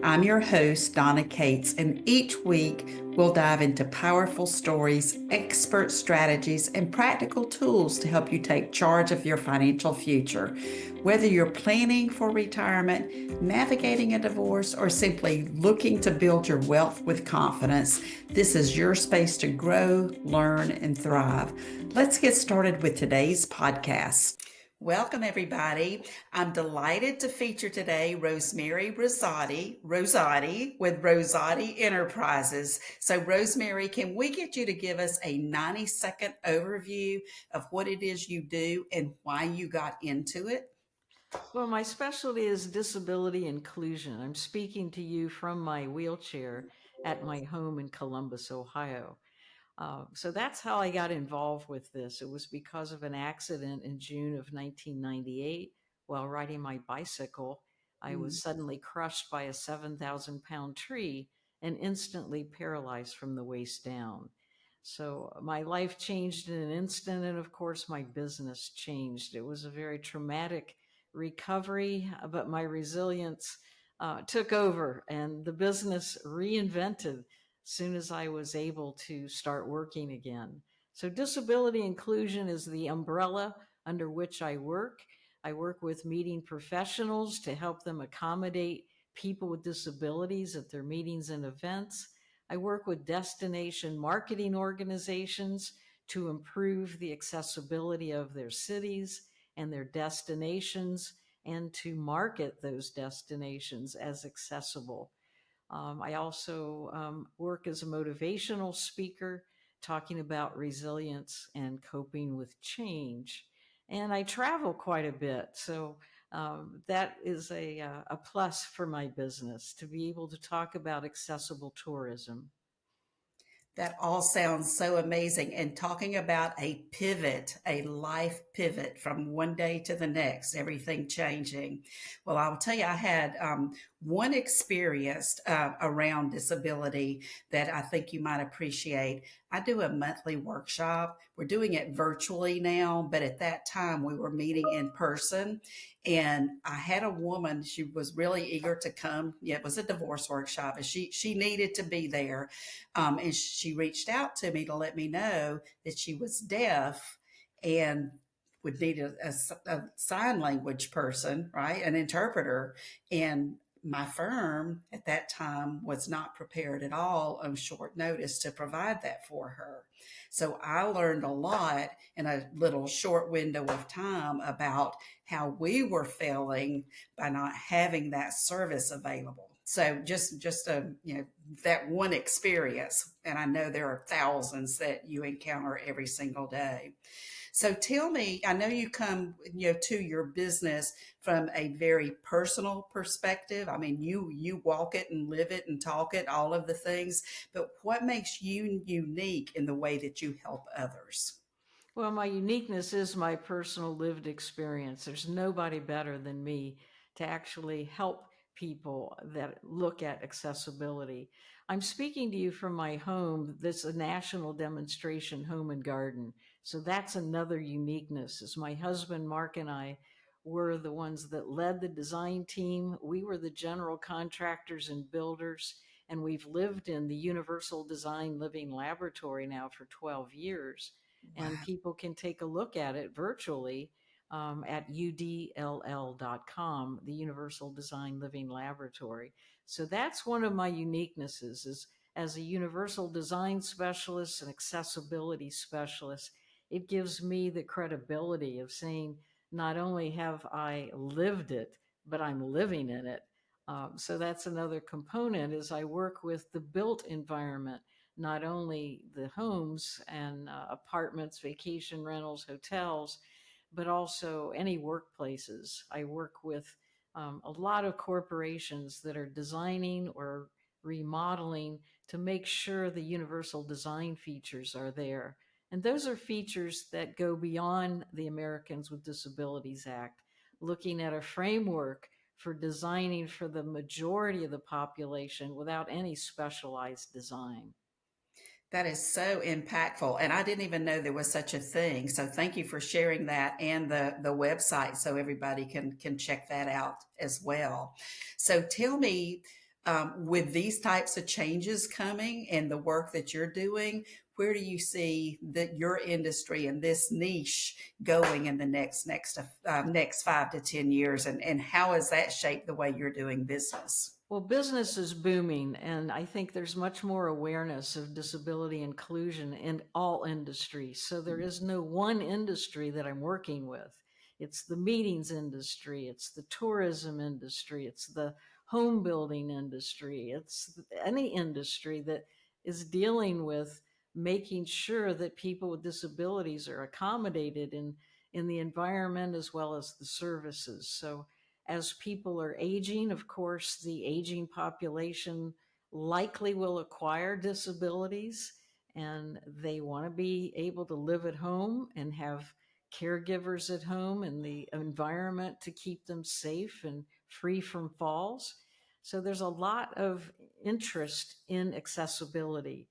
I'm your host, Donna Cates, and each week we'll dive into powerful stories, expert strategies, and practical tools to help you take charge of your financial future. Whether you're planning for retirement, navigating a divorce, or simply looking to build your wealth with confidence, this is your space to grow, learn, and thrive. Let's get started with today's podcast. Welcome, everybody. I'm delighted to feature today Rosemarie Rossetti with Rossetti Enterprises. So, Rosemarie, can we get you to give us a 90-second overview of what it is you do and why you got into it? Well, my specialty is disability inclusion. I'm speaking to you from my wheelchair at my home in Columbus, Ohio. So that's how I got involved with this. It was because of an accident in June of 1998 while riding my bicycle. I was suddenly crushed by a 7,000-pound tree and instantly paralyzed from the waist down. So my life changed in an instant, and of course, my business changed. It was a very traumatic recovery, but my resilience took over, and the business reinvented soon as I was able to start working again. So, disability inclusion is the umbrella under which I work. I work with meeting professionals to help them accommodate people with disabilities at their meetings and events. I work with destination marketing organizations to improve the accessibility of their cities and their destinations and to market those destinations as accessible. I also work as a motivational speaker, talking about resilience and coping with change. And I travel quite a bit. So that is a plus for my business to be able to talk about accessible tourism. That all sounds so amazing. And talking about a pivot, a life pivot from one day to the next, everything changing. Well, I'll tell you, I had one experience around disability that I think you might appreciate. I do a monthly workshop. We're doing it virtually now, but at that time we were meeting in person. And I had a woman, she was really eager to come. Yeah, it was a divorce workshop, and she needed to be there, and she reached out to me to let me know that she was deaf and would need a sign language person, right? An interpreter. And my firm at that time was not prepared at all on short notice to provide that for her. So I learned a lot in a little short window of time about how we were failing by not having that service available. So just a that one experience, and I know there are thousands that you encounter every single day. So tell me, I know you come, to your business from a very personal perspective. I mean, you walk it and live it and talk it, all of the things, but what makes you unique in the way that you help others? Well, my uniqueness is my personal lived experience. There's nobody better than me to actually help people that look at accessibility. I'm speaking to you from my home. That's a national demonstration home and garden. So that's another uniqueness is my husband Mark and I were the ones that led the design team. We were the general contractors and builders, and we've lived in the Universal Design Living Laboratory now for 12 years, and Wow. people can take a look at it virtually at udll.com, the Universal Design Living Laboratory. So that's one of my uniquenesses is as a universal design specialist and accessibility specialist, it gives me the credibility of saying, not only have I lived it, but I'm living in it. So that's another component is I work with the built environment, not only the homes and apartments, vacation rentals, hotels, but also any workplaces. I work with a lot of corporations that are designing or remodeling to make sure the universal design features are there. And those are features that go beyond the Americans with Disabilities Act, looking at a framework for designing for the majority of the population without any specialized design. That is so impactful. And I didn't even know there was such a thing. So thank you for sharing that and the website so everybody can check that out as well. So tell me, with these types of changes coming and the work that you're doing, where do you see that your industry and this niche going in the next 5 to 10 years, and how has that shaped the way you're doing business? Well, business is booming, and I think there's much more awareness of disability inclusion in all industries. So there is no one industry that I'm working with. It's the meetings industry, it's the tourism industry, it's the home building industry, it's any industry that is dealing with making sure that people with disabilities are accommodated in the environment as well as the services. So as people are aging, of course, the aging population likely will acquire disabilities, and they want to be able to live at home and have caregivers at home and the environment to keep them safe and free from falls. So there's a lot of interest in accessibility,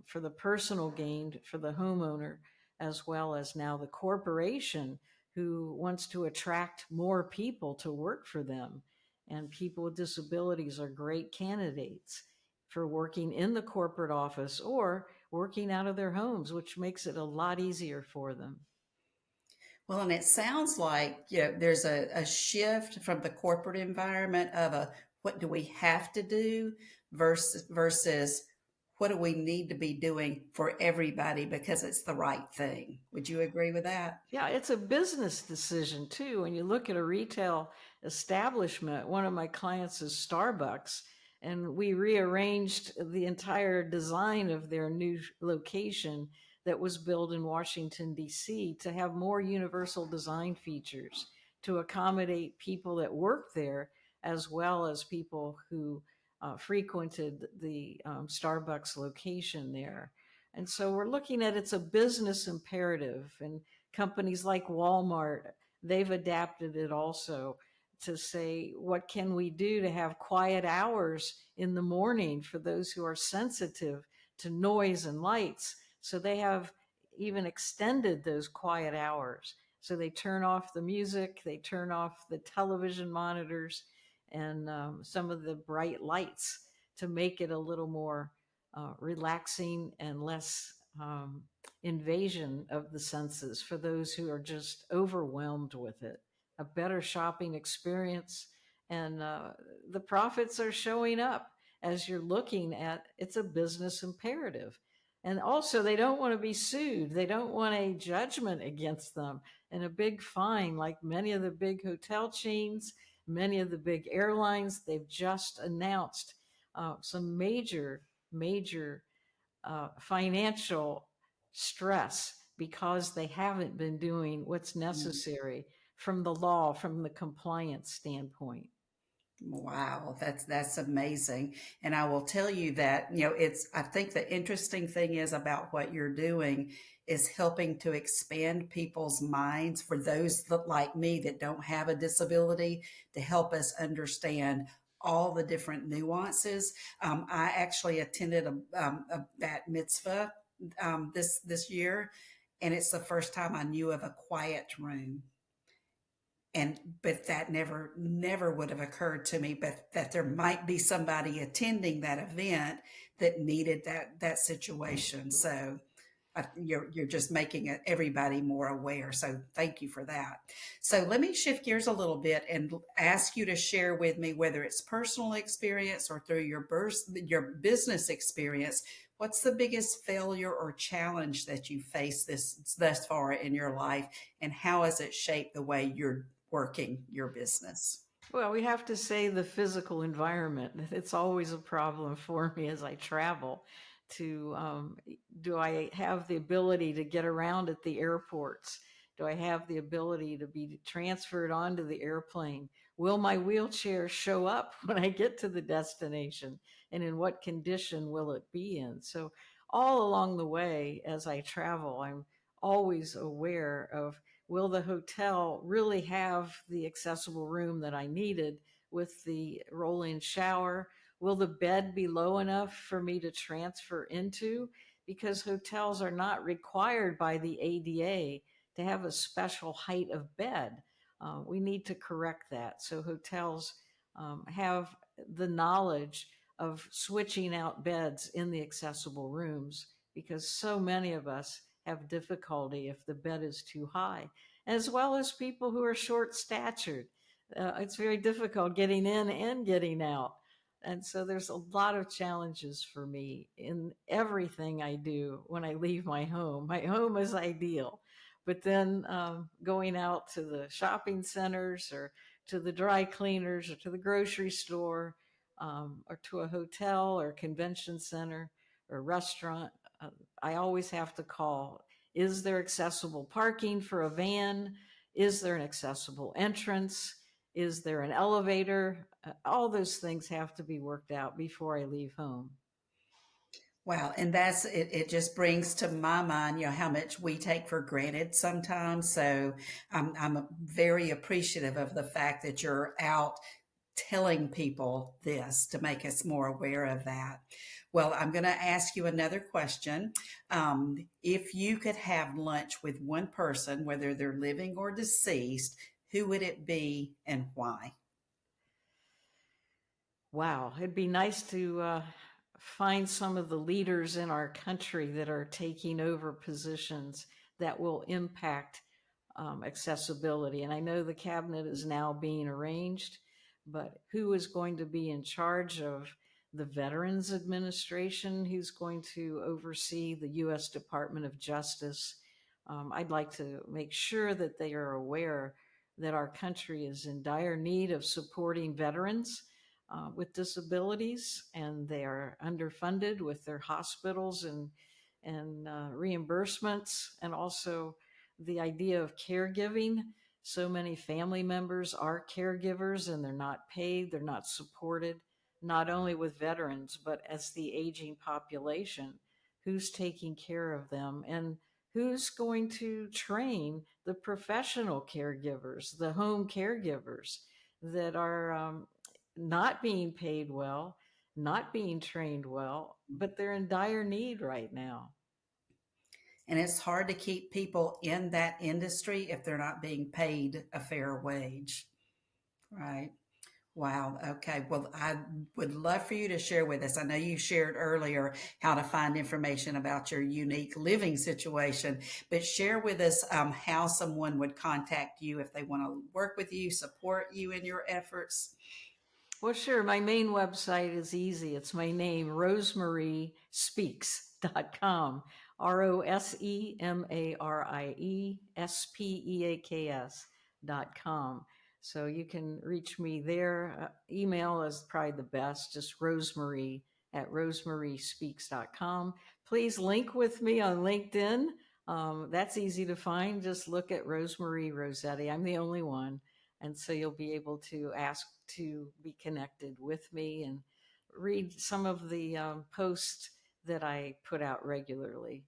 for the personal gain for the homeowner, as well as now the corporation who wants to attract more people to work for them. And people with disabilities are great candidates for working in the corporate office or working out of their homes, which makes it a lot easier for them. Well, and it sounds like, there's a shift from the corporate environment of a what do we have to do versus what do we need to be doing for everybody because it's the right thing. Would you agree with that? Yeah, it's a business decision too. When you look at a retail establishment, one of my clients is Starbucks, and we rearranged the entire design of their new location that was built in Washington, D.C., to have more universal design features to accommodate people that work there as well as people who frequented the Starbucks location there. And so we're looking at it's a business imperative. And companies like Walmart, they've adapted it also to say, what can we do to have quiet hours in the morning for those who are sensitive to noise and lights? So they have even extended those quiet hours. So they turn off the music, they turn off the television monitors, and some of the bright lights to make it a little more relaxing and less invasion of the senses for those who are just overwhelmed with it. A better shopping experience, and the profits are showing up as you're looking at it's a business imperative. And also, they don't want to be sued. They don't want a judgment against them and a big fine, like many of the big hotel chains, many of the big airlines. They've just announced some major financial stress because they haven't been doing what's Mm. necessary from the law, from the compliance standpoint. Wow, that's amazing. And I will tell you that, it's I think the interesting thing is about what you're doing is helping to expand people's minds for those that like me that don't have a disability to help us understand all the different nuances. I actually attended a bat mitzvah this year, and it's the first time I knew of a quiet room, and but that never would have occurred to me, but that there might be somebody attending that event that needed that situation. So you're just making everybody more aware, so thank you for that. So let me shift gears a little bit and ask you to share with me, whether it's personal experience or through your business experience, what's the biggest failure or challenge that you faced this thus far in your life, and how has it shaped the way you're working your business? Well, we have to say the physical environment. It's always a problem for me as I travel. To do I have the ability to get around at the airports? Do I have the ability to be transferred onto the airplane? Will my wheelchair show up when I get to the destination? And in what condition will it be in? So, all along the way as I travel, I'm always aware of, will the hotel really have the accessible room that I needed with the roll in shower? Will the bed be low enough for me to transfer into? Because hotels are not required by the ADA to have a special height of bed. We need to correct that. So hotels have the knowledge of switching out beds in the accessible rooms, because so many of us have difficulty if the bed is too high, as well as people who are short statured. It's very difficult getting in and getting out. And so there's a lot of challenges for me in everything I do when I leave my home. My home is ideal, but then going out to the shopping centers or to the dry cleaners or to the grocery store, or to a hotel or convention center or restaurant, uh, I always have to call. Is there accessible parking for a van? Is there an accessible entrance? Is there an elevator? All those things have to be worked out before I leave home. Wow, and that's it. It just brings to my mind, how much we take for granted sometimes. So I'm very appreciative of the fact that you're out telling people this to make us more aware of that. Well, I'm going to ask you another question. If you could have lunch with one person, whether they're living or deceased, who would it be and why? Wow, it'd be nice to find some of the leaders in our country that are taking over positions that will impact accessibility. And I know the cabinet is now being arranged, but who is going to be in charge of the Veterans Administration? Who's going to oversee the U.S. Department of Justice? I'd like to make sure that they are aware that our country is in dire need of supporting veterans with disabilities, and they are underfunded with their hospitals and reimbursements, and also the idea of caregiving. So many family members are caregivers and they're not paid, they're not supported, not only with veterans, but as the aging population. Who's taking care of them? And who's going to train the professional caregivers, the home caregivers that are not being paid well, not being trained well, but they're in dire need right now? And it's hard to keep people in that industry if they're not being paid a fair wage. Right. Wow. Okay. Well, I would love for you to share with us. I know you shared earlier how to find information about your unique living situation, but share with us how someone would contact you if they want to work with you, support you in your efforts. Well, sure. My main website is easy. It's my name, rosemariespeaks.com. ROSEMARIESPEAKS.com. So you can reach me there. Email is probably the best, just Rosemarie at rosemariespeaks.com. Please link with me on LinkedIn. That's easy to find. Just look at Rosemarie Rossetti. I'm the only one. And so you'll be able to ask to be connected with me and read some of the posts that I put out regularly.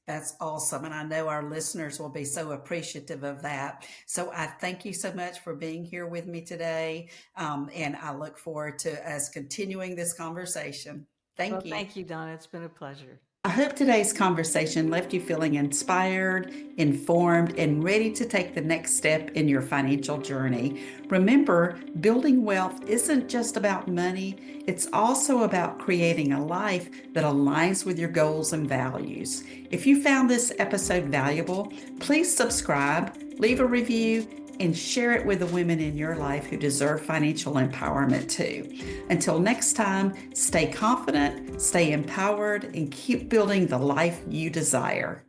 That's awesome. And I know our listeners will be so appreciative of that. So I thank you so much for being here with me today. And I look forward to us continuing this conversation. Well, Thank you. thank you, Donna. It's been a pleasure. I hope today's conversation left you feeling inspired, informed, and ready to take the next step in your financial journey. Remember, building wealth isn't just about money, it's also about creating a life that aligns with your goals and values. If you found this episode valuable, please subscribe, leave a review, and share it with the women in your life who deserve financial empowerment too. Until next time, stay confident, stay empowered, and keep building the life you desire.